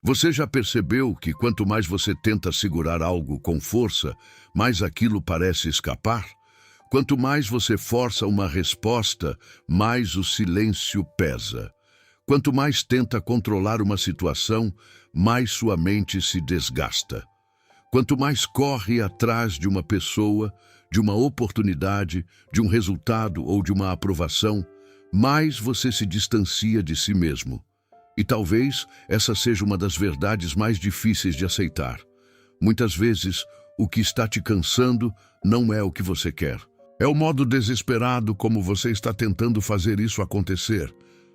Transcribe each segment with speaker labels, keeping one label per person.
Speaker 1: Você já percebeu que quanto mais você tenta segurar algo com força, mais aquilo parece escapar? Quanto mais você força uma resposta, mais o silêncio pesa. Quanto mais tenta controlar uma situação, mais sua mente se desgasta. Quanto mais corre atrás de uma pessoa, de uma oportunidade, de um resultado ou de uma aprovação, mais você se distancia de si mesmo. E talvez essa seja uma das verdades mais difíceis de aceitar. Muitas vezes, o que está te cansando não é o que você quer. É o modo desesperado como você está tentando fazer isso acontecer.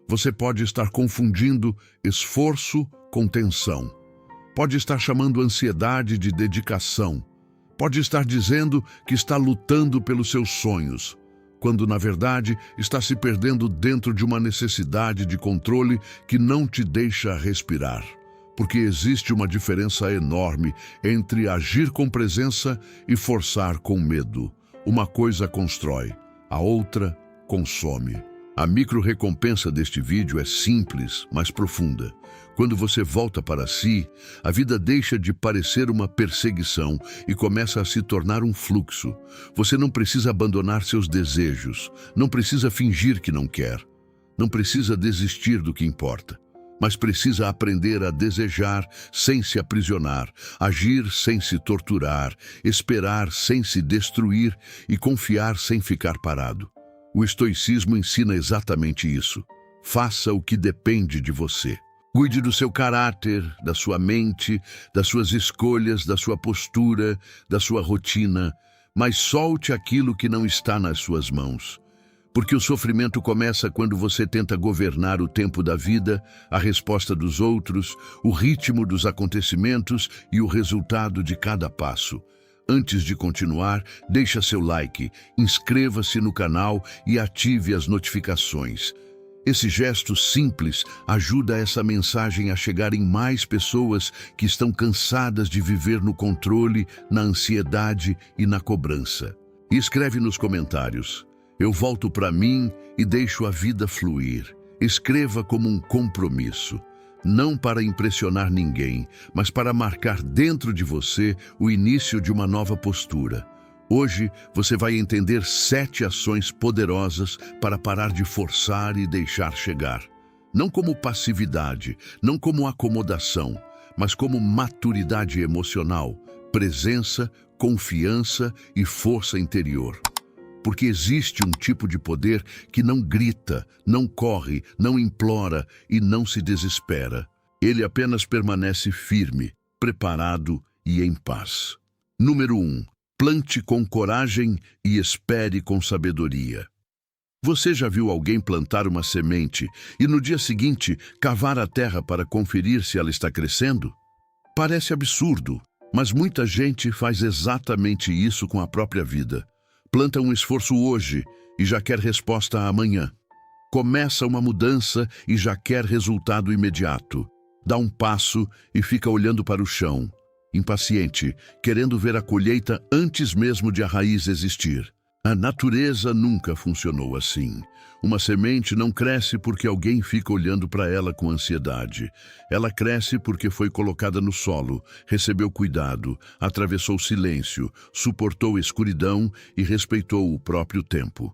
Speaker 1: Você pode estar confundindo esforço com tensão. Pode estar chamando ansiedade de dedicação. Pode estar dizendo que está lutando pelos seus sonhos, quando na verdade está se perdendo dentro de uma necessidade de controle que não te deixa respirar. Porque existe uma diferença enorme entre agir com presença e forçar com medo. Uma coisa constrói, a outra consome. A micro-recompensa deste vídeo é simples, mas profunda. Quando você volta para si, a vida deixa de parecer uma perseguição e começa a se tornar um fluxo. Você não precisa abandonar seus desejos, não precisa fingir que não quer, não precisa desistir do que importa, mas precisa aprender a desejar sem se aprisionar, agir sem se torturar, esperar sem se destruir e confiar sem ficar parado. O estoicismo ensina exatamente isso. Faça o que depende de você. Cuide do seu caráter, da sua mente, das suas escolhas, da sua postura, da sua rotina, mas solte aquilo que não está nas suas mãos. Porque o sofrimento começa quando você tenta governar o tempo da vida, a resposta dos outros, o ritmo dos acontecimentos e o resultado de cada passo. Antes de continuar, deixa seu like, inscreva-se no canal e ative as notificações. Esse gesto simples ajuda essa mensagem a chegar em mais pessoas que estão cansadas de viver no controle, na ansiedade e na cobrança. E escreve nos comentários: eu volto para mim e deixo a vida fluir. Escreva como um compromisso. Não para impressionar ninguém, mas para marcar dentro de você o início de uma nova postura. Hoje você vai entender 7 ações poderosas para parar de forçar e deixar chegar. Não como passividade, não como acomodação, mas como maturidade emocional, presença, confiança e força interior. Porque existe um tipo de poder que não grita, não corre, não implora e não se desespera. Ele apenas permanece firme, preparado e em paz. Número 1. Plante com coragem e espere com sabedoria. Você já viu alguém plantar uma semente e no dia seguinte cavar a terra para conferir se ela está crescendo? Parece absurdo, mas muita gente faz exatamente isso com a própria vida. Planta um esforço hoje e já quer resposta amanhã. Começa uma mudança e já quer resultado imediato. Dá um passo e fica olhando para o chão, impaciente, querendo ver a colheita antes mesmo de a raiz existir. A natureza nunca funcionou assim. Uma semente não cresce porque alguém fica olhando para ela com ansiedade. Ela cresce porque foi colocada no solo, recebeu cuidado, atravessou silêncio, suportou escuridão e respeitou o próprio tempo.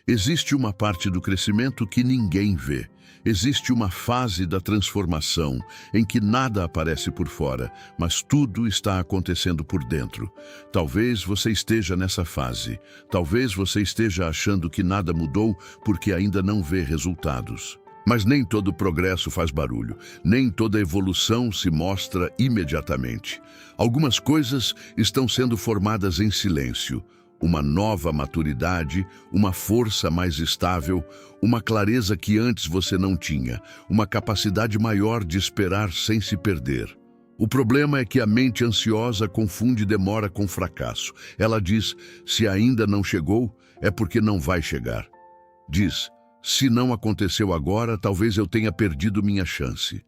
Speaker 1: Existe uma parte do crescimento que ninguém vê. Existe uma fase da transformação em que nada aparece por fora, mas tudo está acontecendo por dentro. Talvez você esteja nessa fase. Talvez você esteja achando que nada mudou porque ainda não vê resultados. Mas nem todo progresso faz barulho. Nem toda evolução se mostra imediatamente. Algumas coisas estão sendo formadas em silêncio. Uma nova maturidade, uma força mais estável, uma clareza que antes você não tinha, uma capacidade maior de esperar sem se perder. O problema é que a mente ansiosa confunde demora com fracasso. Ela diz, se ainda não chegou, é porque não vai chegar. Diz, se não aconteceu agora, talvez eu tenha perdido minha chance.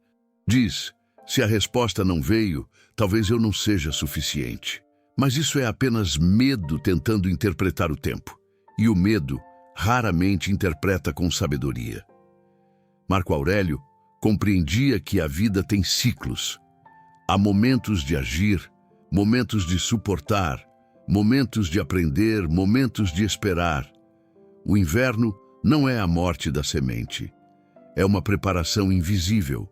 Speaker 1: Diz, se a resposta não veio, talvez eu não seja suficiente. Mas isso é apenas medo tentando interpretar o tempo. E o medo raramente interpreta com sabedoria. Marco Aurélio compreendia que a vida tem ciclos. Há momentos de agir, momentos de suportar, momentos de aprender, momentos de esperar. O inverno não é a morte da semente. É uma preparação invisível.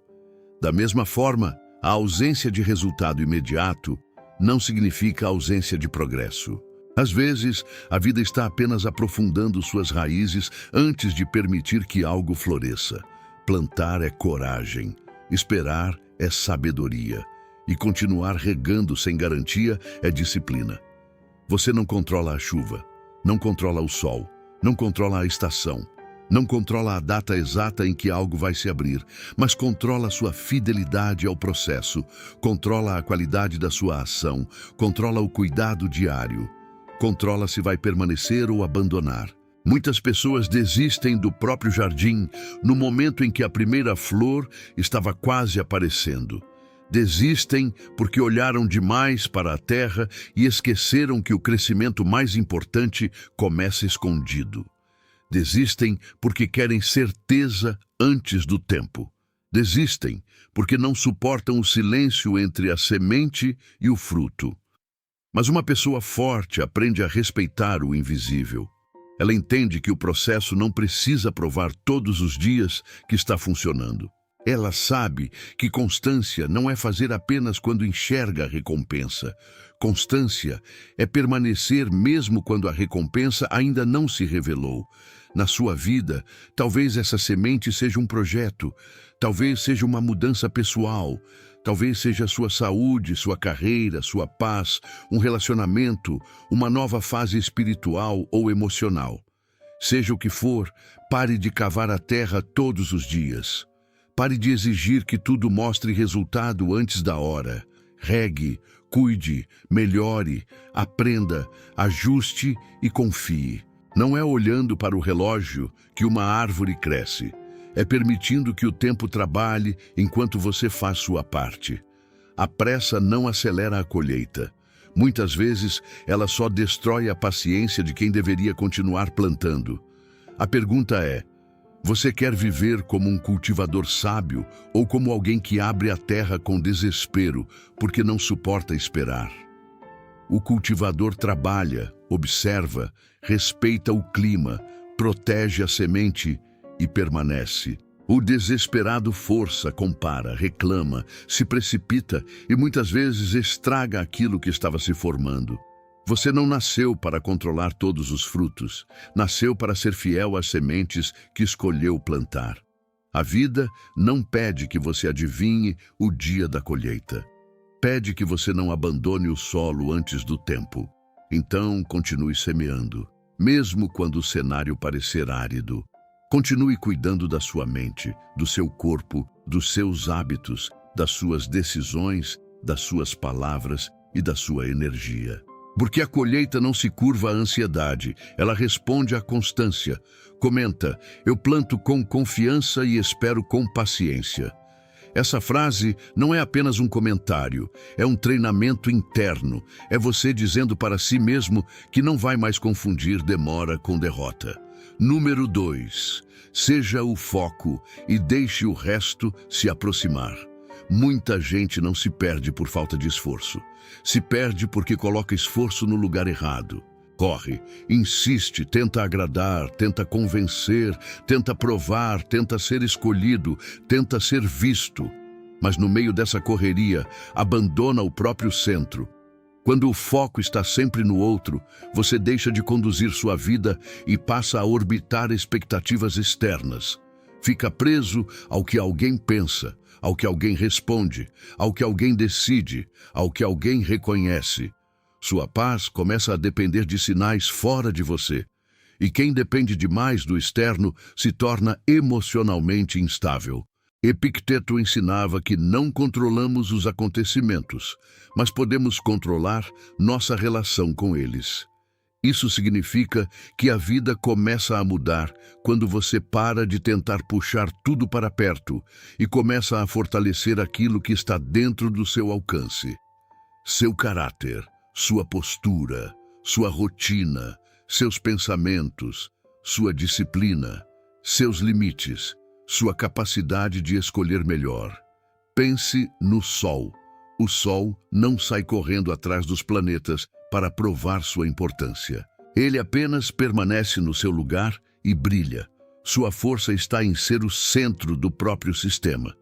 Speaker 1: Da mesma forma, a ausência de resultado imediato não significa ausência de progresso. Às vezes, a vida está apenas aprofundando suas raízes antes de permitir que algo floresça. Plantar é coragem, esperar é sabedoria, e continuar regando sem garantia é disciplina. Você não controla a chuva, não controla o sol, não controla a estação, não controla a data exata em que algo vai se abrir, mas controla sua fidelidade ao processo, controla a qualidade da sua ação, controla o cuidado diário, controla se vai permanecer ou abandonar. Muitas pessoas desistem do próprio jardim no momento em que a primeira flor estava quase aparecendo. Desistem porque olharam demais para a terra e esqueceram que o crescimento mais importante começa escondido. Desistem porque querem certeza antes do tempo. Desistem porque não suportam o silêncio entre a semente e o fruto. Mas uma pessoa forte aprende a respeitar o invisível. Ela entende que o processo não precisa provar todos os dias que está funcionando. Ela sabe que constância não é fazer apenas quando enxerga a recompensa. Constância é permanecer mesmo quando a recompensa ainda não se revelou. Na sua vida, talvez essa semente seja um projeto, talvez seja uma mudança pessoal, talvez seja sua saúde, sua carreira, sua paz, um relacionamento, uma nova fase espiritual ou emocional. Seja o que for, pare de cavar a terra todos os dias. Pare de exigir que tudo mostre resultado antes da hora. Regue, cuide, melhore, aprenda, ajuste e confie. Não é olhando para o relógio que uma árvore cresce. É permitindo que o tempo trabalhe enquanto você faz sua parte. A pressa não acelera a colheita. Muitas vezes, ela só destrói a paciência de quem deveria continuar plantando. A pergunta é: você quer viver como um cultivador sábio ou como alguém que abre a terra com desespero porque não suporta esperar? O cultivador trabalha, observa, respeita o clima, protege a semente e permanece. O desesperado força, compara, reclama, se precipita e muitas vezes estraga aquilo que estava se formando. Você não nasceu para controlar todos os frutos, nasceu para ser fiel às sementes que escolheu plantar. A vida não pede que você adivinhe o dia da colheita. Pede que você não abandone o solo antes do tempo. Então, continue semeando, mesmo quando o cenário parecer árido. Continue cuidando da sua mente, do seu corpo, dos seus hábitos, das suas decisões, das suas palavras e da sua energia. Porque a colheita não se curva à ansiedade, ela responde à constância. Comenta: eu planto com confiança e espero com paciência. Essa frase não é apenas um comentário, é um treinamento interno. É você dizendo para si mesmo que não vai mais confundir demora com derrota. Número 2. Seja o foco e deixe o resto se aproximar. Muita gente não se perde por falta de esforço. Se perde porque coloca esforço no lugar errado. Corre, insiste, tenta agradar, tenta convencer, tenta provar, tenta ser escolhido, tenta ser visto. Mas no meio dessa correria, abandona o próprio centro. Quando o foco está sempre no outro, você deixa de conduzir sua vida e passa a orbitar expectativas externas. Fica preso ao que alguém pensa, ao que alguém responde, ao que alguém decide, ao que alguém reconhece. Sua paz começa a depender de sinais fora de você. E quem depende demais do externo se torna emocionalmente instável. Epicteto ensinava que não controlamos os acontecimentos, mas podemos controlar nossa relação com eles. Isso significa que a vida começa a mudar quando você para de tentar puxar tudo para perto e começa a fortalecer aquilo que está dentro do seu alcance. Seu caráter, sua postura, sua rotina, seus pensamentos, sua disciplina, seus limites, sua capacidade de escolher melhor. Pense no sol. O Sol não sai correndo atrás dos planetas para provar sua importância. Ele apenas permanece no seu lugar e brilha. Sua força está em ser o centro do próprio sistema.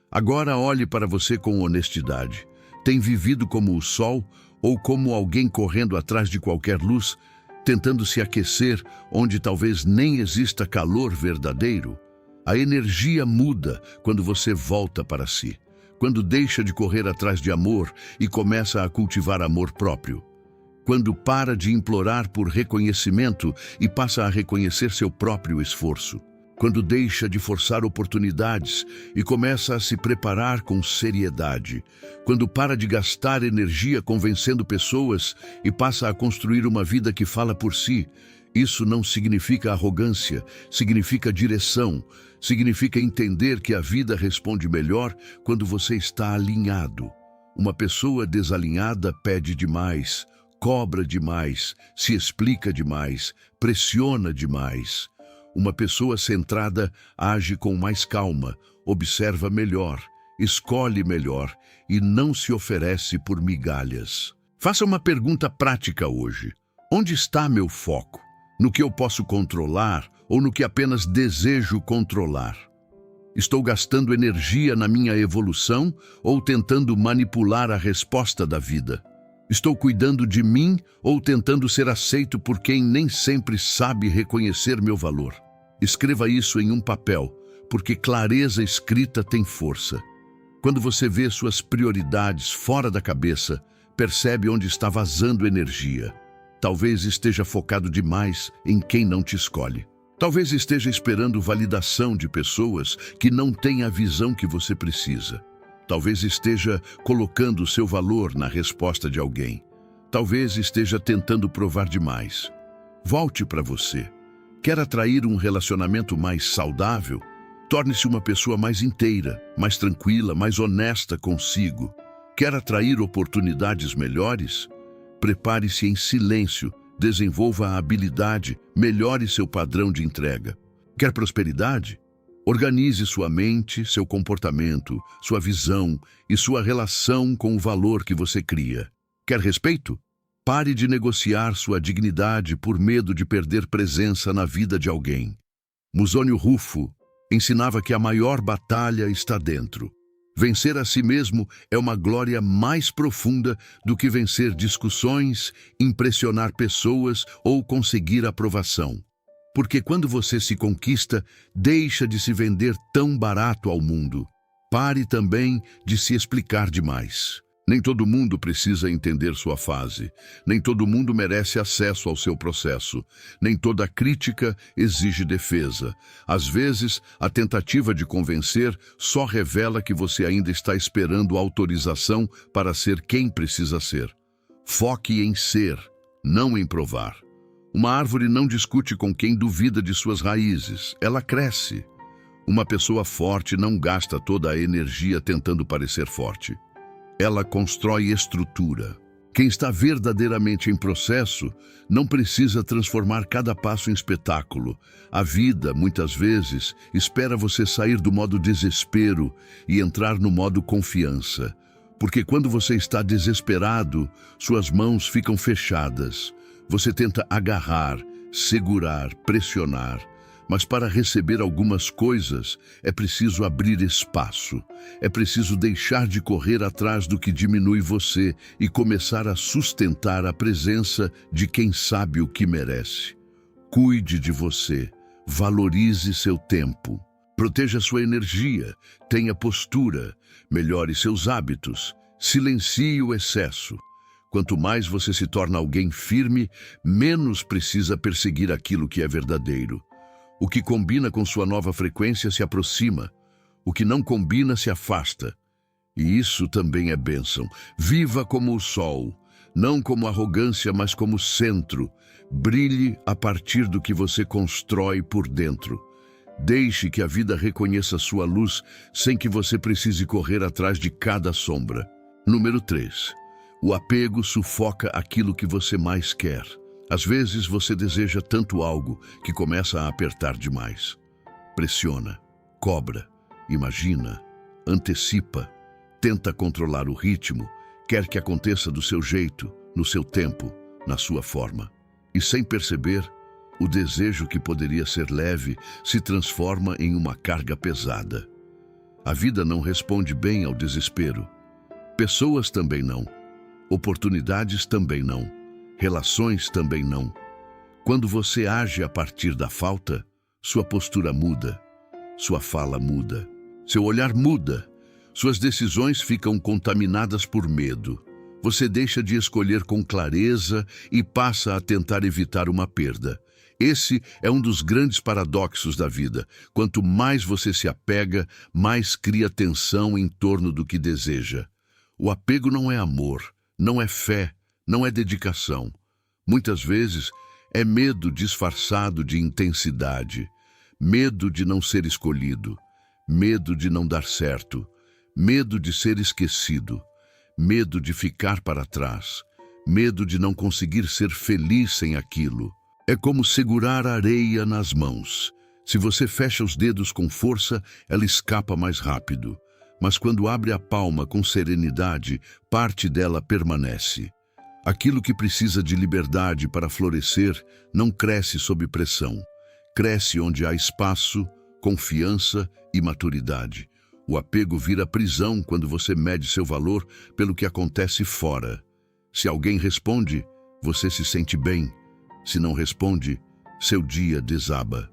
Speaker 1: Agora olhe para você com honestidade. Tem vivido como o Sol ou como alguém correndo atrás de qualquer luz, tentando se aquecer onde talvez nem exista calor verdadeiro? A energia muda quando você volta para si, quando deixa de correr atrás de amor e começa a cultivar amor próprio. Quando para de implorar por reconhecimento e passa a reconhecer seu próprio esforço. Quando deixa de forçar oportunidades e começa a se preparar com seriedade. Quando para de gastar energia convencendo pessoas e passa a construir uma vida que fala por si. Isso não significa arrogância, significa direção, significa entender que a vida responde melhor quando você está alinhado. Uma pessoa desalinhada pede demais, cobra demais, se explica demais, pressiona demais. Uma pessoa centrada age com mais calma, observa melhor, escolhe melhor e não se oferece por migalhas. Faça uma pergunta prática hoje. Onde está meu foco? No que eu posso controlar ou no que apenas desejo controlar? Estou gastando energia na minha evolução ou tentando manipular a resposta da vida? Estou cuidando de mim ou tentando ser aceito por quem nem sempre sabe reconhecer meu valor? Escreva isso em um papel, porque clareza escrita tem força. Quando você vê suas prioridades fora da cabeça, percebe onde está vazando energia. Talvez esteja focado demais em quem não te escolhe. Talvez esteja esperando validação de pessoas que não têm a visão que você precisa. Talvez esteja colocando seu valor na resposta de alguém. Talvez esteja tentando provar demais. Volte para você. Quer atrair um relacionamento mais saudável? Torne-se uma pessoa mais inteira, mais tranquila, mais honesta consigo. Quer atrair oportunidades melhores? Prepare-se em silêncio, desenvolva a habilidade, melhore seu padrão de entrega. Quer prosperidade? Organize sua mente, seu comportamento, sua visão e sua relação com o valor que você cria. Quer respeito? Pare de negociar sua dignidade por medo de perder presença na vida de alguém. Musônio Rufo ensinava que a maior batalha está dentro. Vencer a si mesmo é uma glória mais profunda do que vencer discussões, impressionar pessoas ou conseguir aprovação. Porque quando você se conquista, deixa de se vender tão barato ao mundo. Pare também de se explicar demais. Nem todo mundo precisa entender sua fase. Nem todo mundo merece acesso ao seu processo. Nem toda crítica exige defesa. Às vezes, a tentativa de convencer só revela que você ainda está esperando autorização para ser quem precisa ser. Foque em ser, não em provar. Uma árvore não discute com quem duvida de suas raízes. Ela cresce. Uma pessoa forte não gasta toda a energia tentando parecer forte. Ela constrói estrutura. Quem está verdadeiramente em processo não precisa transformar cada passo em espetáculo. A vida, muitas vezes, espera você sair do modo desespero e entrar no modo confiança. Porque quando você está desesperado, suas mãos ficam fechadas. Você tenta agarrar, segurar, pressionar. Mas para receber algumas coisas, é preciso abrir espaço. É preciso deixar de correr atrás do que diminui você e começar a sustentar a presença de quem sabe o que merece. Cuide de você. Valorize seu tempo. Proteja sua energia. Tenha postura. Melhore seus hábitos. Silencie o excesso. Quanto mais você se torna alguém firme, menos precisa perseguir aquilo que é verdadeiro. O que combina com sua nova frequência se aproxima. O que não combina se afasta. E isso também é bênção. Viva como o sol, não como arrogância, mas como centro. Brilhe a partir do que você constrói por dentro. Deixe que a vida reconheça sua luz sem que você precise correr atrás de cada sombra. Número 3. O apego sufoca aquilo que você mais quer. Às vezes você deseja tanto algo que começa a apertar demais. Pressiona, cobra, imagina, antecipa. tenta controlar o ritmo, quer que aconteça do seu jeito, no seu tempo, na sua forma. E sem perceber, o desejo que poderia ser leve se transforma em uma carga pesada. A vida não responde bem ao desespero. Pessoas também não. Oportunidades também não. Relações também não. Quando você age a partir da falta, sua postura muda, sua fala muda, seu olhar muda, suas decisões ficam contaminadas por medo. Você deixa de escolher com clareza e passa a tentar evitar uma perda. Esse é um dos grandes paradoxos da vida. Quanto mais você se apega, mais cria tensão em torno do que deseja. O apego não é amor, não é fé, não é dedicação. Muitas vezes é medo disfarçado de intensidade, medo de não ser escolhido, medo de não dar certo, medo de ser esquecido, medo de ficar para trás, medo de não conseguir ser feliz sem aquilo. É como segurar a areia nas mãos. Se você fecha os dedos com força, ela escapa mais rápido. Mas quando abre a palma com serenidade, parte dela permanece. Aquilo que precisa de liberdade para florescer não cresce sob pressão. Cresce onde há espaço, confiança e maturidade. O apego vira prisão quando você mede seu valor pelo que acontece fora. Se alguém responde, você se sente bem. Se não responde, seu dia desaba.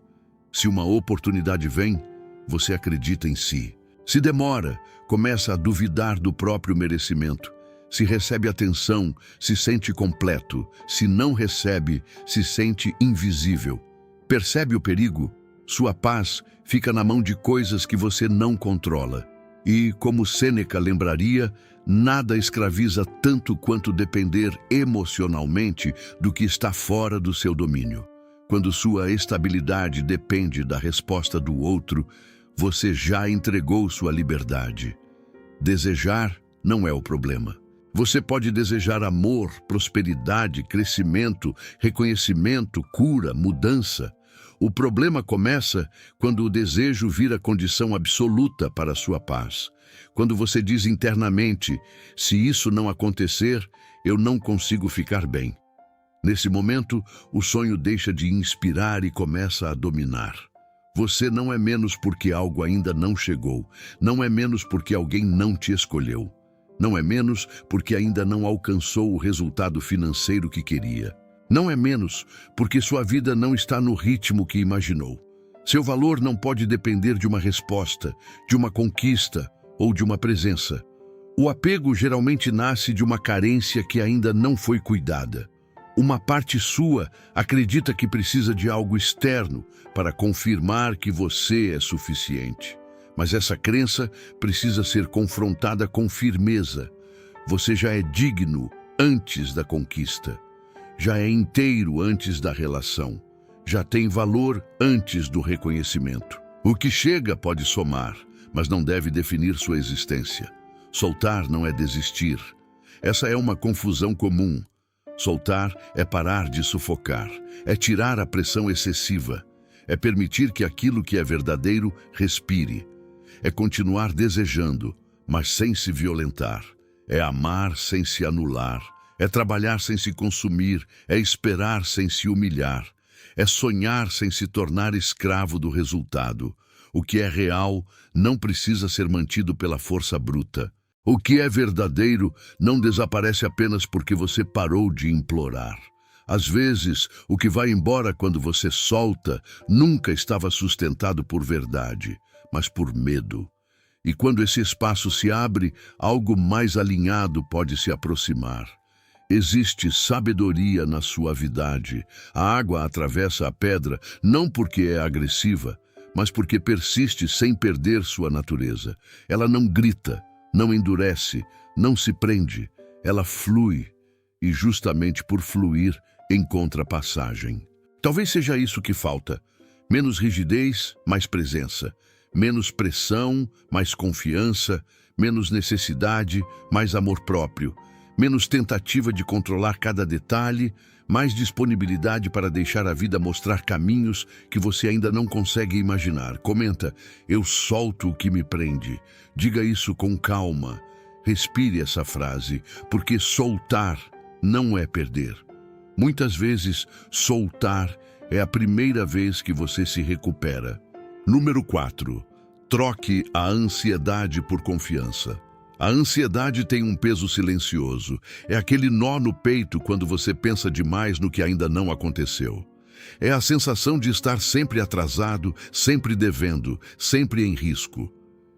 Speaker 1: Se uma oportunidade vem, você acredita em si. Se demora, começa a duvidar do próprio merecimento. Se recebe atenção, se sente completo. Se não recebe, se sente invisível. Percebe o perigo? Sua paz fica na mão de coisas que você não controla. E, como Sêneca lembraria, nada escraviza tanto quanto depender emocionalmente do que está fora do seu domínio. Quando sua estabilidade depende da resposta do outro, você já entregou sua liberdade. Desejar não é o problema. Você pode desejar amor, prosperidade, crescimento, reconhecimento, cura, mudança. O problema começa quando o desejo vira condição absoluta para a sua paz. Quando você diz internamente, se isso não acontecer, eu não consigo ficar bem. Nesse momento, o sonho deixa de inspirar e começa a dominar. Você não é menos porque algo ainda não chegou. Não é menos porque alguém não te escolheu. Não é menos porque ainda não alcançou o resultado financeiro que queria. Não é menos porque sua vida não está no ritmo que imaginou. Seu valor não pode depender de uma resposta, de uma conquista ou de uma presença. O apego geralmente nasce de uma carência que ainda não foi cuidada. Uma parte sua acredita que precisa de algo externo para confirmar que você é suficiente. Mas essa crença precisa ser confrontada com firmeza. Você já é digno antes da conquista. Já é inteiro antes da relação. Já tem valor antes do reconhecimento. O que chega pode somar, mas não deve definir sua existência. Soltar não é desistir. Essa é uma confusão comum. Soltar é parar de sufocar, é tirar a pressão excessiva, é permitir que aquilo que é verdadeiro respire, é continuar desejando, mas sem se violentar, é amar sem se anular, é trabalhar sem se consumir, é esperar sem se humilhar, é sonhar sem se tornar escravo do resultado. O que é real não precisa ser mantido pela força bruta. O que é verdadeiro não desaparece apenas porque você parou de implorar. Às vezes, o que vai embora quando você solta nunca estava sustentado por verdade, mas por medo. E quando esse espaço se abre, algo mais alinhado pode se aproximar. Existe sabedoria na suavidade. A água atravessa a pedra não porque é agressiva, mas porque persiste sem perder sua natureza. Ela não grita, não endurece, não se prende, ela flui e justamente por fluir encontra passagem. Talvez seja isso que falta. Menos rigidez, mais presença. Menos pressão, mais confiança. Menos necessidade, mais amor próprio. Menos tentativa de controlar cada detalhe, mais disponibilidade para deixar a vida mostrar caminhos que você ainda não consegue imaginar. Comenta, eu solto o que me prende. Diga isso com calma. Respire essa frase, porque soltar não é perder. Muitas vezes, soltar é a primeira vez que você se recupera. Número 4. Troque a ansiedade por confiança. A ansiedade tem um peso silencioso. É aquele nó no peito quando você pensa demais no que ainda não aconteceu. É a sensação de estar sempre atrasado, sempre devendo, sempre em risco.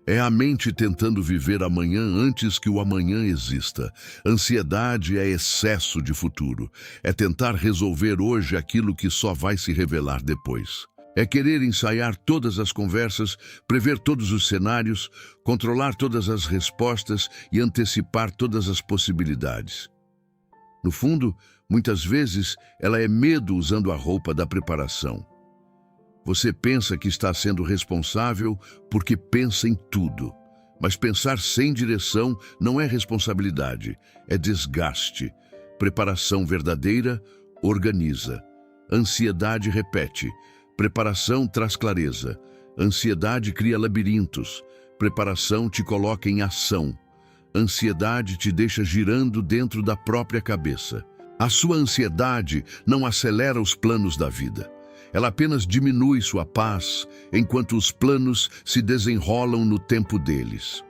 Speaker 1: É a mente tentando viver amanhã antes que o amanhã exista. Ansiedade é excesso de futuro. É tentar resolver hoje aquilo que só vai se revelar depois. É querer ensaiar todas as conversas, prever todos os cenários, controlar todas as respostas e antecipar todas as possibilidades. No fundo, muitas vezes, ela é medo usando a roupa da preparação. Você pensa que está sendo responsável porque pensa em tudo. Mas pensar sem direção não é responsabilidade, é desgaste. Preparação verdadeira organiza. Ansiedade repete. Preparação traz clareza. Ansiedade cria labirintos. Preparação te coloca em ação. Ansiedade te deixa girando dentro da própria cabeça. A sua ansiedade não acelera os planos da vida. Ela apenas diminui sua paz, enquanto os planos se desenrolam no tempo deles.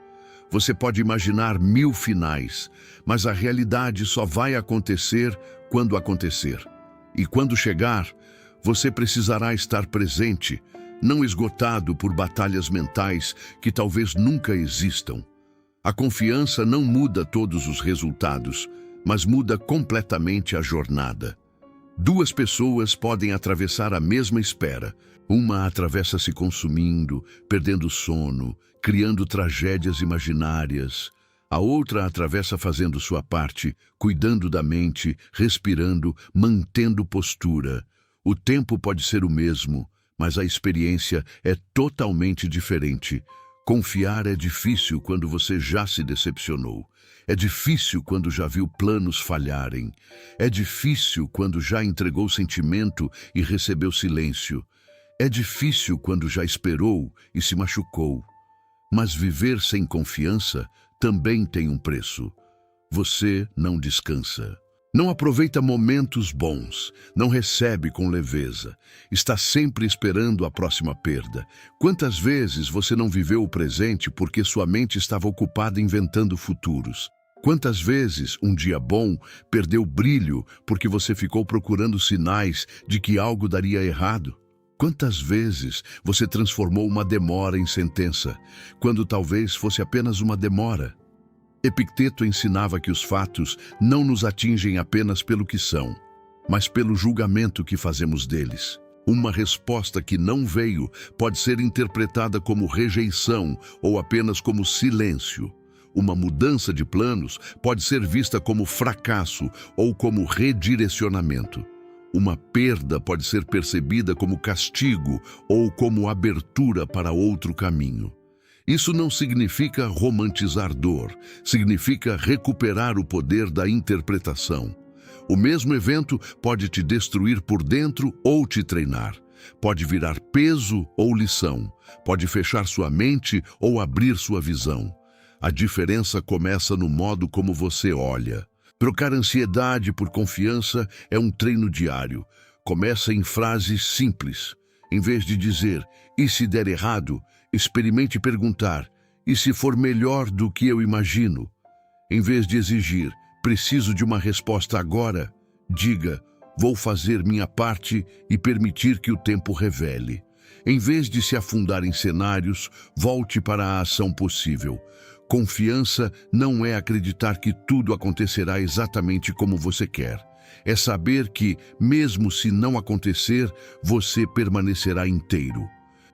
Speaker 1: Você pode imaginar 1000 finais, mas a realidade só vai acontecer quando acontecer. E quando chegar, você precisará estar presente, não esgotado por batalhas mentais que talvez nunca existam. A confiança não muda todos os resultados, mas muda completamente a jornada. 2 pessoas podem atravessar a mesma espera. Uma atravessa se consumindo, perdendo sono, criando tragédias imaginárias. A outra atravessa fazendo sua parte, cuidando da mente, respirando, mantendo postura. O tempo pode ser o mesmo, mas a experiência é totalmente diferente. Confiar é difícil quando você já se decepcionou. É difícil quando já viu planos falharem. É difícil quando já entregou sentimento e recebeu silêncio. É difícil quando já esperou e se machucou. Mas viver sem confiança também tem um preço. Você não descansa. Não aproveita momentos bons, não recebe com leveza, está sempre esperando a próxima perda. Quantas vezes você não viveu o presente porque sua mente estava ocupada inventando futuros? Quantas vezes um dia bom perdeu brilho porque você ficou procurando sinais de que algo daria errado? Quantas vezes você transformou uma demora em sentença, quando talvez fosse apenas uma demora? Epicteto ensinava que os fatos não nos atingem apenas pelo que são, mas pelo julgamento que fazemos deles. Uma resposta que não veio pode ser interpretada como rejeição ou apenas como silêncio. Uma mudança de planos pode ser vista como fracasso ou como redirecionamento. Uma perda pode ser percebida como castigo ou como abertura para outro caminho. Isso não significa romantizar dor, significa recuperar o poder da interpretação. O mesmo evento pode te destruir por dentro ou te treinar. Pode virar peso ou lição. Pode fechar sua mente ou abrir sua visão. A diferença começa no modo como você olha. Trocar ansiedade por confiança é um treino diário. Começa em frases simples. Em vez de dizer, e se der errado, experimente perguntar, e se for melhor do que eu imagino? Em vez de exigir, preciso de uma resposta agora, diga, vou fazer minha parte e permitir que o tempo revele. Em vez de se afundar em cenários, volte para a ação possível. Confiança não é acreditar que tudo acontecerá exatamente como você quer. É saber que, mesmo se não acontecer, você permanecerá inteiro.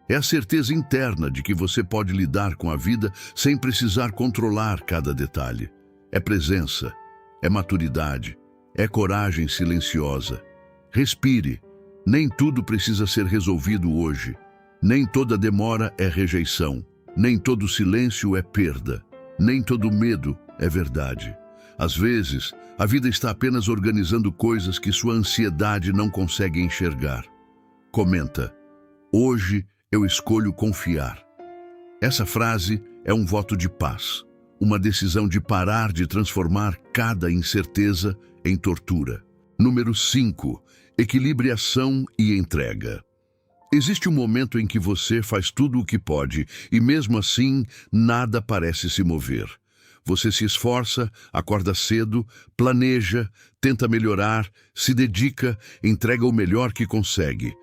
Speaker 1: É a certeza interna de que você pode lidar com a vida sem precisar controlar cada detalhe. É presença, é maturidade, é coragem silenciosa. Respire. Nem tudo precisa ser resolvido hoje. Nem toda demora é rejeição. Nem todo silêncio é perda. Nem todo medo é verdade. Às vezes, a vida está apenas organizando coisas que sua ansiedade não consegue enxergar. Comenta: hoje eu escolho confiar. Essa frase é um voto de paz. uma decisão de parar de transformar cada incerteza em tortura. Número 5. Equilibre ação e entrega. Existe um momento em que você faz tudo o que pode e mesmo assim nada parece se mover. Você se esforça, acorda cedo, planeja, tenta melhorar, se dedica, entrega o melhor que consegue.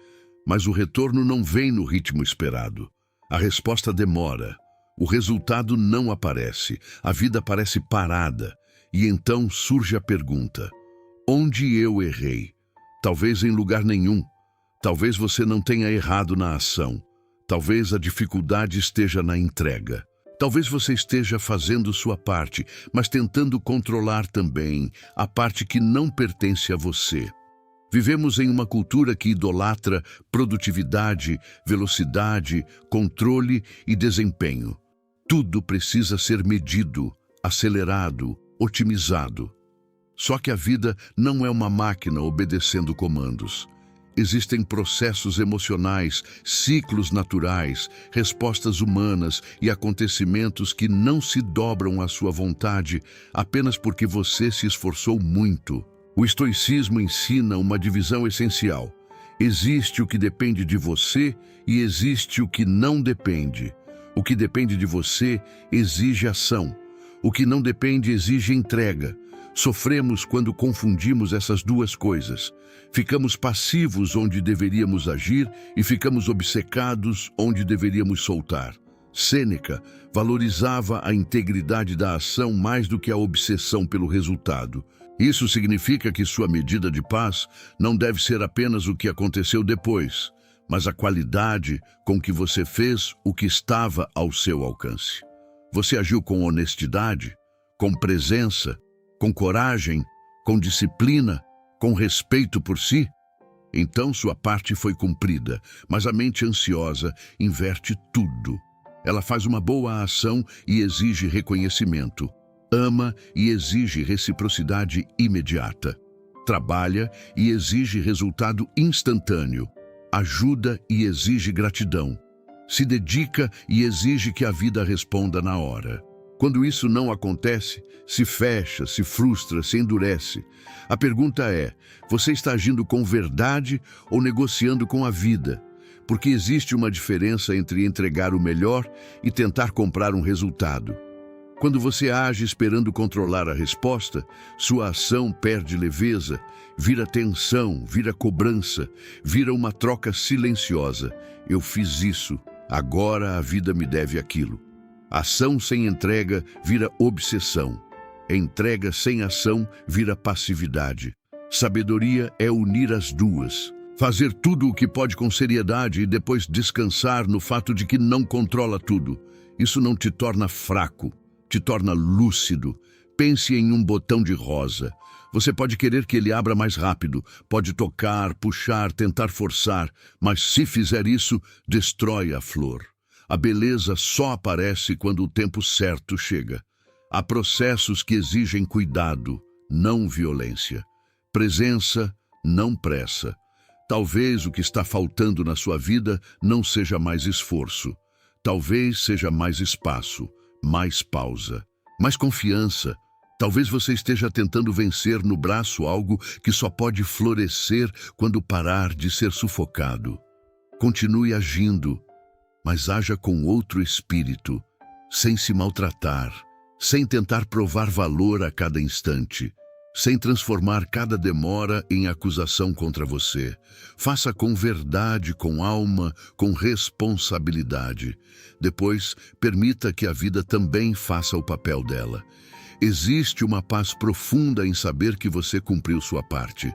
Speaker 1: Mas o retorno não vem no ritmo esperado. A resposta demora. O resultado não aparece. A vida parece parada. E então surge a pergunta: onde eu errei? Talvez em lugar nenhum. Talvez você não tenha errado na ação. Talvez a dificuldade esteja na entrega. Talvez você esteja fazendo sua parte, mas tentando controlar também a parte que não pertence a você. Vivemos em uma cultura que idolatra produtividade, velocidade, controle e desempenho. Tudo precisa ser medido, acelerado, otimizado. Só que a vida não é uma máquina obedecendo comandos. Existem processos emocionais, ciclos naturais, respostas humanas e acontecimentos que não se dobram à sua vontade apenas porque você se esforçou muito. O estoicismo ensina uma divisão essencial. Existe o que depende de você e existe o que não depende. O que depende de você exige ação. O que não depende exige entrega. Sofremos quando confundimos essas duas coisas. Ficamos passivos onde deveríamos agir e ficamos obcecados onde deveríamos soltar. Sêneca valorizava a integridade da ação mais do que a obsessão pelo resultado. Isso significa que sua medida de paz não deve ser apenas o que aconteceu depois, mas a qualidade com que você fez o que estava ao seu alcance. Você agiu com honestidade, com presença, com coragem, com disciplina, com respeito por si? Então sua parte foi cumprida, mas a mente ansiosa inverte tudo. Ela faz uma boa ação e exige reconhecimento. Ama e exige reciprocidade imediata. Trabalha e exige resultado instantâneo. Ajuda e exige gratidão. Se dedica e exige que a vida responda na hora. Quando isso não acontece, se fecha, se frustra, se endurece. A pergunta é: você está agindo com verdade ou negociando com a vida? Porque existe uma diferença entre entregar o melhor e tentar comprar um resultado. Quando você age esperando controlar a resposta, sua ação perde leveza, vira tensão, vira cobrança, vira uma troca silenciosa. Eu fiz isso, agora a vida me deve aquilo. Ação sem entrega vira obsessão. Entrega sem ação vira passividade. Sabedoria é unir as duas. Fazer tudo o que pode com seriedade e depois descansar no fato de que não controla tudo. Isso não te torna fraco, te torna lúcido. Pense em um botão de rosa. Você pode querer que ele abra mais rápido, pode tocar, puxar, tentar forçar, mas se fizer isso, destrói a flor. A beleza só aparece quando o tempo certo chega. Há processos que exigem cuidado, não violência. Presença, não pressa. Talvez o que está faltando na sua vida não seja mais esforço. Talvez seja mais espaço, mais pausa, mais confiança. Talvez você esteja tentando vencer no braço algo que só pode florescer quando parar de ser sufocado. Continue agindo, mas haja com outro espírito, sem se maltratar, sem tentar provar valor a cada instante, sem transformar cada demora em acusação contra você. Faça com verdade, com alma, com responsabilidade. Depois, permita que a vida também faça o papel dela. Existe uma paz profunda em saber que você cumpriu sua parte.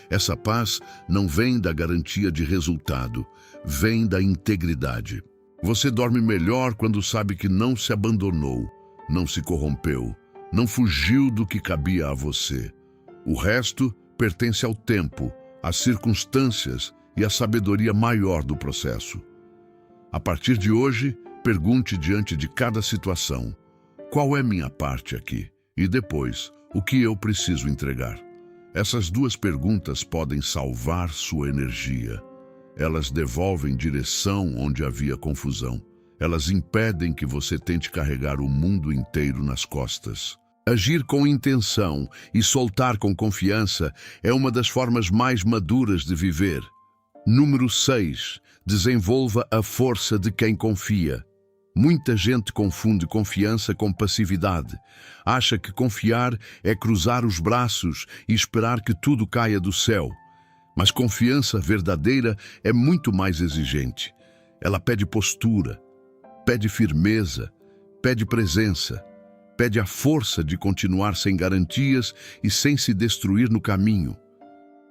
Speaker 1: Essa paz não vem da garantia de resultado, vem da integridade. Você dorme melhor quando sabe que não se abandonou, não se corrompeu, não fugiu do que cabia a você. O resto pertence ao tempo, às circunstâncias e à sabedoria maior do processo. A partir de hoje, pergunte diante de cada situação: qual é minha parte aqui? E depois, o que eu preciso entregar? Essas duas perguntas podem salvar sua energia. Elas devolvem direção onde havia confusão. Elas impedem que você tente carregar o mundo inteiro nas costas. Agir com intenção e soltar com confiança é uma das formas mais maduras de viver. Número 6. Desenvolva a força de quem confia. Muita gente confunde confiança com passividade. Acha que confiar é cruzar os braços e esperar que tudo caia do céu. Mas confiança verdadeira é muito mais exigente. Ela pede postura, pede firmeza, pede presença, pede a força de continuar sem garantias e sem se destruir no caminho.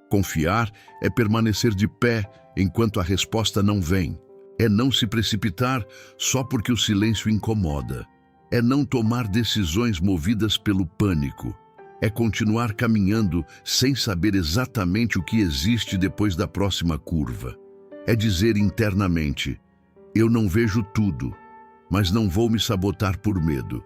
Speaker 1: Confiar é permanecer de pé enquanto a resposta não vem. É não se precipitar só porque o silêncio incomoda. É não tomar decisões movidas pelo pânico. É continuar caminhando sem saber exatamente o que existe depois da próxima curva. É dizer internamente: eu não vejo tudo, mas não vou me sabotar por medo.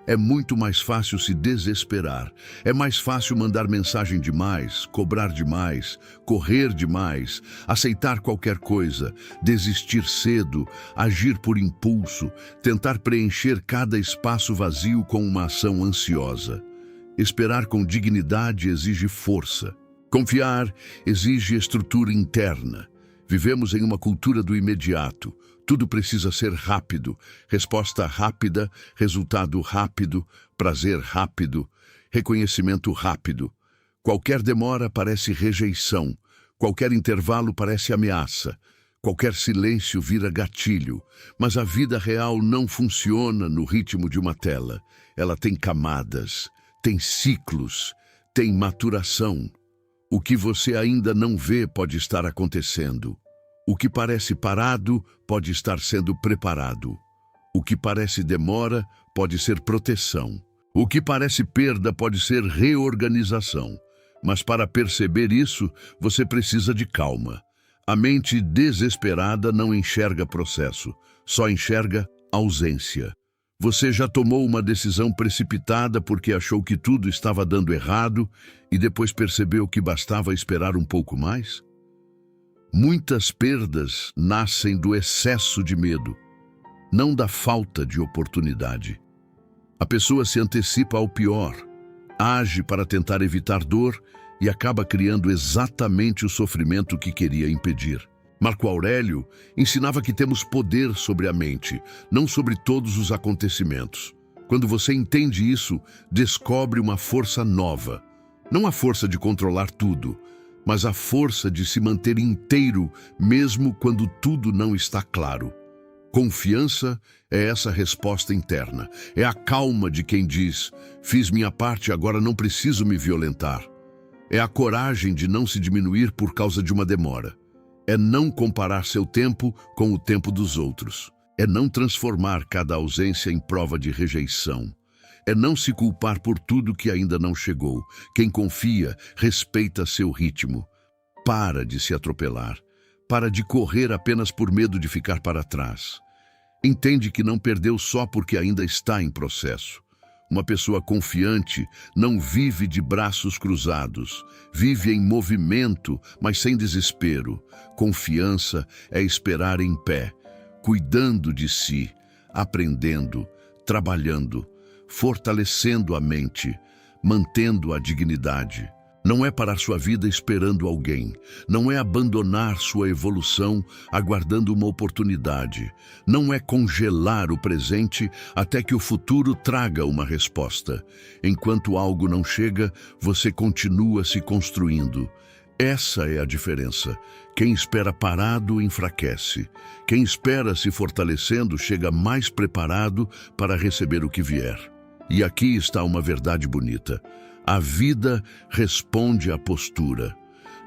Speaker 1: É muito mais fácil se desesperar. É mais fácil mandar mensagem demais, cobrar demais, correr demais, aceitar qualquer coisa, desistir cedo, agir por impulso, tentar preencher cada espaço vazio com uma ação ansiosa. Esperar com dignidade exige força. Confiar exige estrutura interna. Vivemos em uma cultura do imediato. Tudo precisa ser rápido, resposta rápida, resultado rápido, prazer rápido, reconhecimento rápido. Qualquer demora parece rejeição, qualquer intervalo parece ameaça, qualquer silêncio vira gatilho. Mas a vida real não funciona no ritmo de uma tela. Ela tem camadas, tem ciclos, tem maturação. O que você ainda não vê pode estar acontecendo. O que parece parado pode estar sendo preparado. O que parece demora pode ser proteção. O que parece perda pode ser reorganização. Mas para perceber isso, você precisa de calma. A mente desesperada não enxerga processo, só enxerga ausência. Você já tomou uma decisão precipitada porque achou que tudo estava dando errado e depois percebeu que bastava esperar um pouco mais? Muitas perdas nascem do excesso de medo, não da falta de oportunidade. A pessoa se antecipa ao pior, age para tentar evitar dor e acaba criando exatamente o sofrimento que queria impedir. Marco Aurélio ensinava que temos poder sobre a mente, não sobre todos os acontecimentos. Quando você entende isso, descobre uma força nova. Não a força de controlar tudo, mas a força de se manter inteiro mesmo quando tudo não está claro. Confiança é essa resposta interna. É a calma de quem diz: fiz minha parte, agora não preciso me violentar. É a coragem de não se diminuir por causa de uma demora. É não comparar seu tempo com o tempo dos outros. É não transformar cada ausência em prova de rejeição. É não se culpar por tudo que ainda não chegou. Quem confia, respeita seu ritmo. Para de se atropelar. Para de correr apenas por medo de ficar para trás. Entende que não perdeu só porque ainda está em processo. Uma pessoa confiante não vive de braços cruzados, vive em movimento, mas sem desespero. Confiança é esperar em pé, cuidando de si, aprendendo, trabalhando, fortalecendo a mente, mantendo a dignidade. Não é parar sua vida esperando alguém. Não é abandonar sua evolução aguardando uma oportunidade. Não é congelar o presente até que o futuro traga uma resposta. Enquanto algo não chega, você continua se construindo. Essa é a diferença. Quem espera parado enfraquece. Quem espera se fortalecendo chega mais preparado para receber o que vier. E aqui está uma verdade bonita. A vida responde à postura.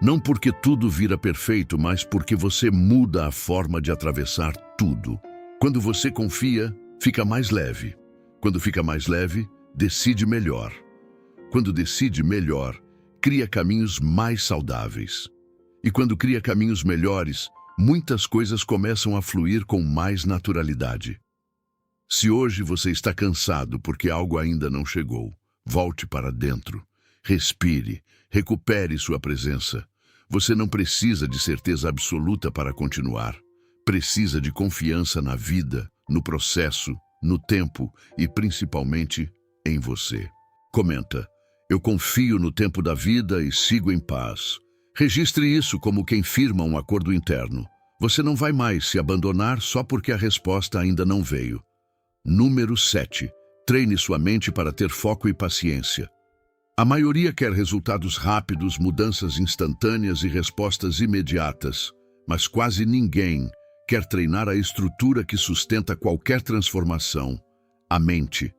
Speaker 1: Não porque tudo vira perfeito, mas porque você muda a forma de atravessar tudo. Quando você confia, fica mais leve. Quando fica mais leve, decide melhor. Quando decide melhor, cria caminhos mais saudáveis. E quando cria caminhos melhores, muitas coisas começam a fluir com mais naturalidade. Se hoje você está cansado porque algo ainda não chegou, volte para dentro, respire, recupere sua presença. Você não precisa de certeza absoluta para continuar. Precisa de confiança na vida, no processo, no tempo e principalmente em você. Comenta: eu confio no tempo da vida e sigo em paz. Registre isso como quem firma um acordo interno. Você não vai mais se abandonar só porque a resposta ainda não veio. Número 7. Treine sua mente para ter foco e paciência. A maioria quer resultados rápidos, mudanças instantâneas e respostas imediatas, mas quase ninguém quer treinar a estrutura que sustenta qualquer transformação. A mente.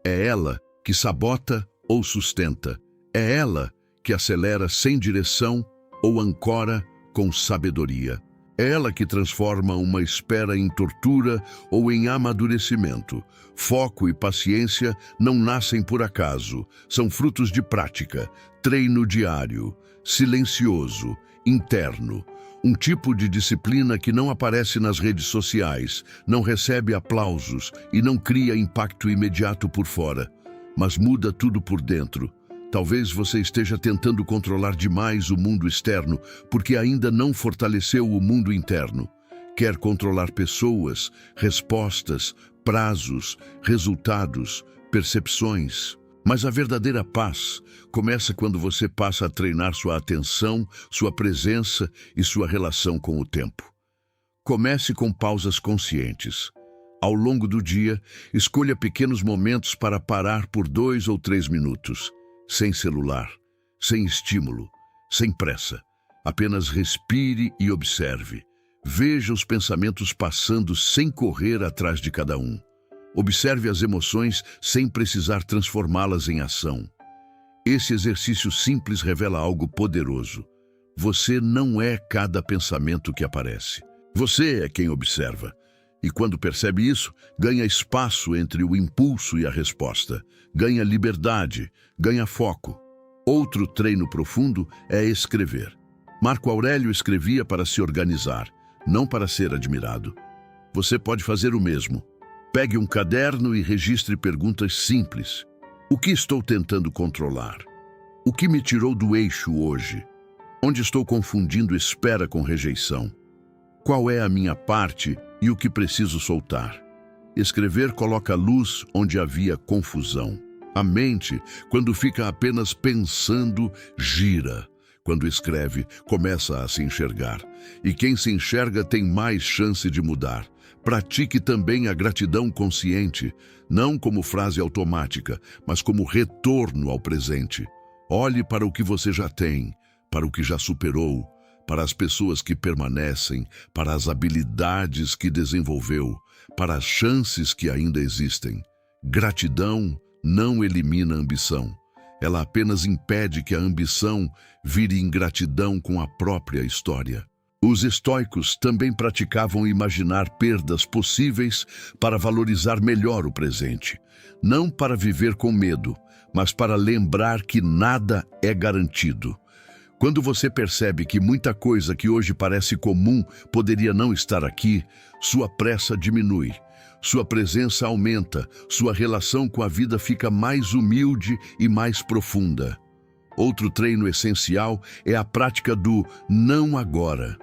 Speaker 1: É ela que sabota ou sustenta. É ela que acelera sem direção ou ancora com sabedoria. É ela que transforma uma espera em tortura ou em amadurecimento. Foco e paciência não nascem por acaso, são frutos de prática, treino diário, silencioso, interno. Um tipo de disciplina que não aparece nas redes sociais, não recebe aplausos e não cria impacto imediato por fora, mas muda tudo por dentro. Talvez você esteja tentando controlar demais o mundo externo porque ainda não fortaleceu o mundo interno. Quer controlar pessoas, respostas, prazos, resultados, percepções. Mas a verdadeira paz começa quando você passa a treinar sua atenção, sua presença e sua relação com o tempo. Comece com pausas conscientes. Ao longo do dia, escolha pequenos momentos para parar por 2 ou 3 minutos. Sem celular, sem estímulo, sem pressa. Apenas respire e observe. Veja os pensamentos passando sem correr atrás de cada um. Observe as emoções sem precisar transformá-las em ação. Esse exercício simples revela algo poderoso. Você não é cada pensamento que aparece. Você é quem observa. E quando percebe isso, ganha espaço entre o impulso e a resposta. Ganha liberdade, ganha foco. Outro treino profundo é escrever. Marco Aurélio escrevia para se organizar, não para ser admirado. Você pode fazer o mesmo. Pegue um caderno e registre perguntas simples. O que estou tentando controlar? O que me tirou do eixo hoje? Onde estou confundindo espera com rejeição? Qual é a minha parte e o que preciso soltar? Escrever coloca luz onde havia confusão. A mente, quando fica apenas pensando, gira. Quando escreve, começa a se enxergar. E quem se enxerga tem mais chance de mudar. Pratique também a gratidão consciente, não como frase automática, mas como retorno ao presente. Olhe para o que você já tem, para o que já superou, para as pessoas que permanecem, para as habilidades que desenvolveu, para as chances que ainda existem. Gratidão não elimina a ambição. Ela apenas impede que a ambição vire ingratidão com a própria história. Os estoicos também praticavam imaginar perdas possíveis para valorizar melhor o presente. Não para viver com medo, mas para lembrar que nada é garantido. Quando você percebe que muita coisa que hoje parece comum poderia não estar aqui, sua pressa diminui, sua presença aumenta, sua relação com a vida fica mais humilde e mais profunda. Outro treino essencial é a prática do não agora.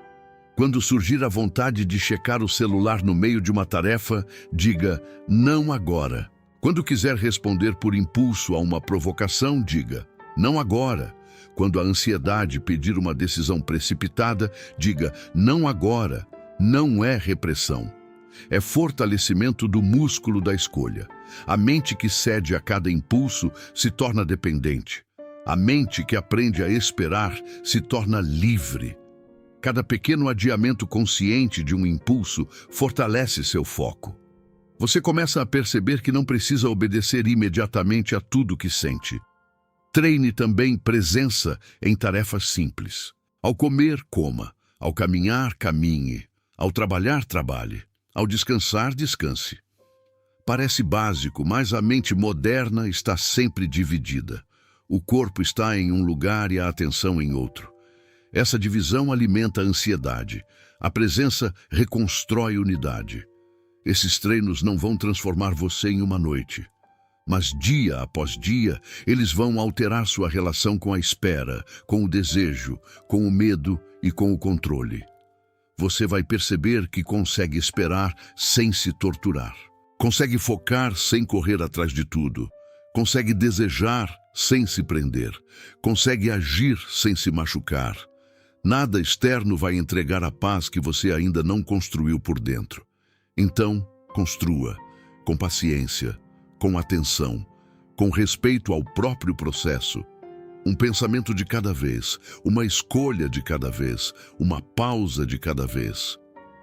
Speaker 1: Quando surgir a vontade de checar o celular no meio de uma tarefa, diga não agora. Quando quiser responder por impulso a uma provocação, diga não agora. Quando a ansiedade pedir uma decisão precipitada, diga não agora. Não é repressão. É fortalecimento do músculo da escolha. A mente que cede a cada impulso se torna dependente. A mente que aprende a esperar se torna livre. Cada pequeno adiamento consciente de um impulso fortalece seu foco. Você começa a perceber que não precisa obedecer imediatamente a tudo que sente. Treine também presença em tarefas simples. Ao comer, coma. Ao caminhar, caminhe. Ao trabalhar, trabalhe. Ao descansar, descanse. Parece básico, mas a mente moderna está sempre dividida. O corpo está em um lugar e a atenção em outro. Essa divisão alimenta a ansiedade. A presença reconstrói unidade. Esses treinos não vão transformar você em uma noite. Mas dia após dia, eles vão alterar sua relação com a espera, com o desejo, com o medo e com o controle. você vai perceber que consegue esperar sem se torturar. Consegue focar sem correr atrás de tudo. Consegue desejar sem se prender. Consegue agir sem se machucar. Nada externo vai entregar a paz que você ainda não construiu por dentro. Então, construa, com paciência, com atenção, com respeito ao próprio processo. Um pensamento de cada vez, uma escolha de cada vez, uma pausa de cada vez.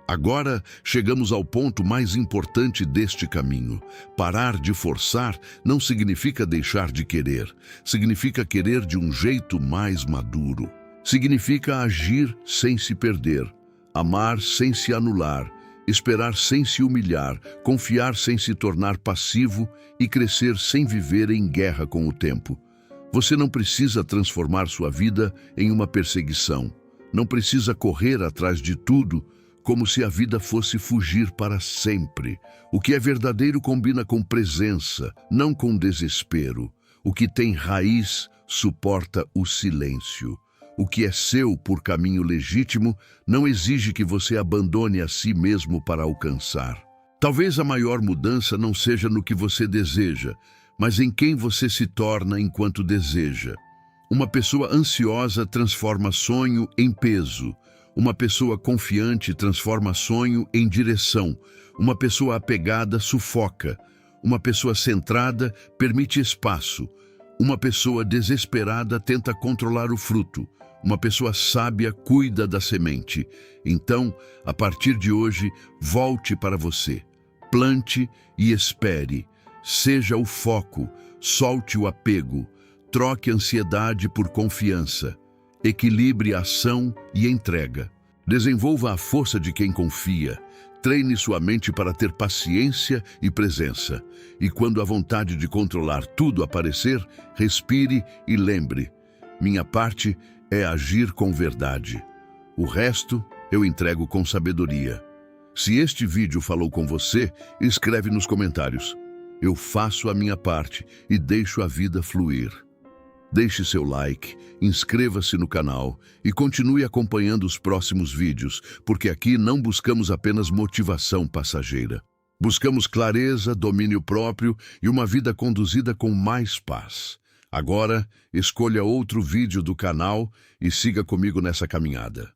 Speaker 1: Agora chegamos ao ponto mais importante deste caminho. Parar de forçar não significa deixar de querer, significa querer de um jeito mais maduro. Significa agir sem se perder, amar sem se anular, esperar sem se humilhar, confiar sem se tornar passivo e crescer sem viver em guerra com o tempo. Você não precisa transformar sua vida em uma perseguição. Não precisa correr atrás de tudo como se a vida fosse fugir para sempre. O que é verdadeiro combina com presença, não com desespero. O que tem raiz suporta o silêncio. O que é seu por caminho legítimo não exige que você abandone a si mesmo para alcançar. Talvez a maior mudança não seja no que você deseja, mas em quem você se torna enquanto deseja. Uma pessoa ansiosa transforma sonho em peso. Uma pessoa confiante transforma sonho em direção. Uma pessoa apegada sufoca. Uma pessoa centrada permite espaço. Uma pessoa desesperada tenta controlar o fruto. Uma pessoa sábia cuida da semente. Então, a partir de hoje, volte para você. Plante e espere. Seja o foco, solte o apego, troque ansiedade por confiança, equilibre a ação e entrega. Desenvolva a força de quem confia, treine sua mente para ter paciência e presença. E quando a vontade de controlar tudo aparecer, respire e lembre: minha parte é agir com verdade. O resto eu entrego com sabedoria. Se este vídeo falou com você, escreve nos comentários. Eu faço a minha parte e deixo a vida fluir. Deixe seu like, inscreva-se no canal e continue acompanhando os próximos vídeos, porque aqui não buscamos apenas motivação passageira. Buscamos clareza, domínio próprio e uma vida conduzida com mais paz. Agora, escolha outro vídeo do canal e siga comigo nessa caminhada.